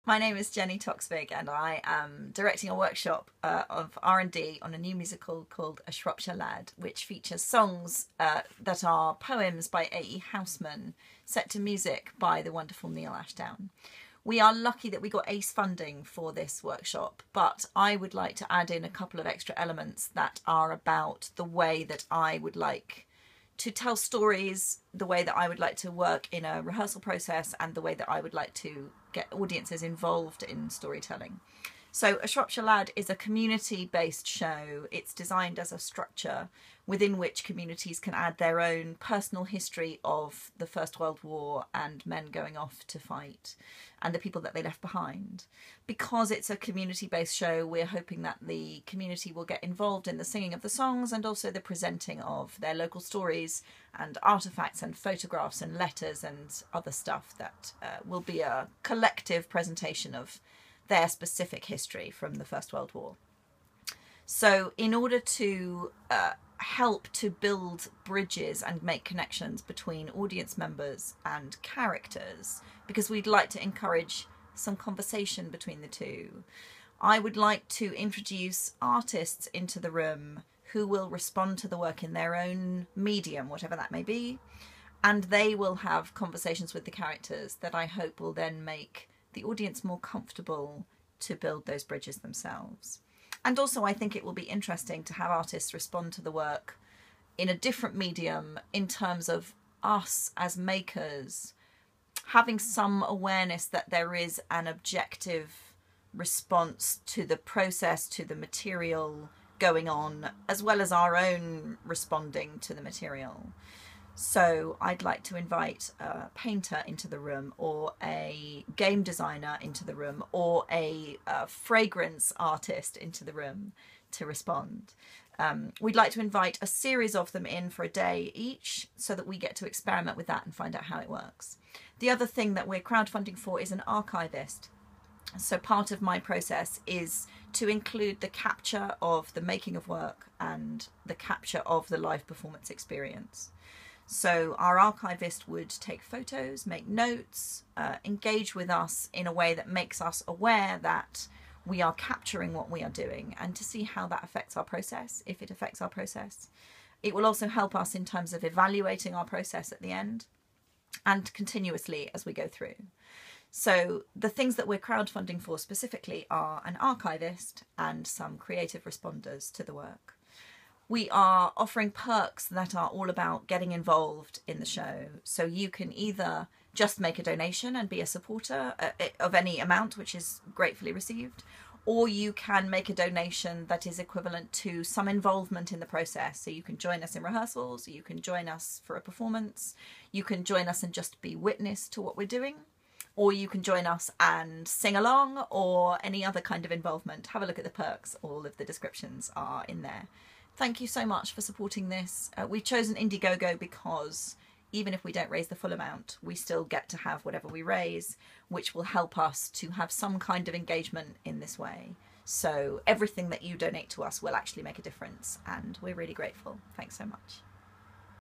My name is Jenny Toxvig and I am directing a workshop of R&D on a new musical called A Shropshire Lad, which features songs that are poems by A.E. Houseman set to music by the wonderful Neil Ashdown. We are lucky that we got ACE funding for this workshop, but I would like to add in a couple of extra elements that are about the way that I would like to tell stories, the way that I would like to work in a rehearsal process, and the way that I would like to get audiences involved in storytelling. So A Shropshire Lad is a community-based show. It's designed as a structure within which communities can add their own personal history of the First World War and men going off to fight and the people that they left behind. Because it's a community-based show, we're hoping that the community will get involved in the singing of the songs and also the presenting of their local stories and artefacts and photographs and letters and other stuff that will be a collective presentation of their specific history from the First World War. So in order to help to build bridges and make connections between audience members and characters, because we'd like to encourage some conversation between the two, I would like to introduce artists into the room who will respond to the work in their own medium, whatever that may be, and they will have conversations with the characters that I hope will then make the audience more comfortable to build those bridges themselves. And also I think it will be interesting to have artists respond to the work in a different medium in terms of us as makers having some awareness that there is an objective response to the process, to the material going on, as well as our own responding to the material. So I'd like to invite a painter into the room, or a game designer into the room, or a fragrance artist into the room to respond. We'd like to invite a series of them in for a day each so that we get to experiment with that and find out how it works. The other thing that we're crowdfunding for is an archivist. So part of my process is to include the capture of the making of work and the capture of the live performance experience. So our archivist would take photos, make notes, engage with us in a way that makes us aware that we are capturing what we are doing, and to see how that affects our process, if it affects our process. It will also help us in terms of evaluating our process at the end and continuously as we go through. So the things that we're crowdfunding for specifically are an archivist and some creative responders to the work. We are offering perks that are all about getting involved in the show. So you can either just make a donation and be a supporter of any amount, which is gratefully received, or you can make a donation that is equivalent to some involvement in the process. So you can join us in rehearsals, you can join us for a performance, you can join us and just be witness to what we're doing, or you can join us and sing along, or any other kind of involvement. Have a look at the perks. All of the descriptions are in there. Thank you so much for supporting this. We've chosen IndieGoGo because even if we don't raise the full amount, we still get to have whatever we raise, which will help us to have some kind of engagement in this way. So everything that you donate to us will actually make a difference, and we're really grateful. Thanks so much.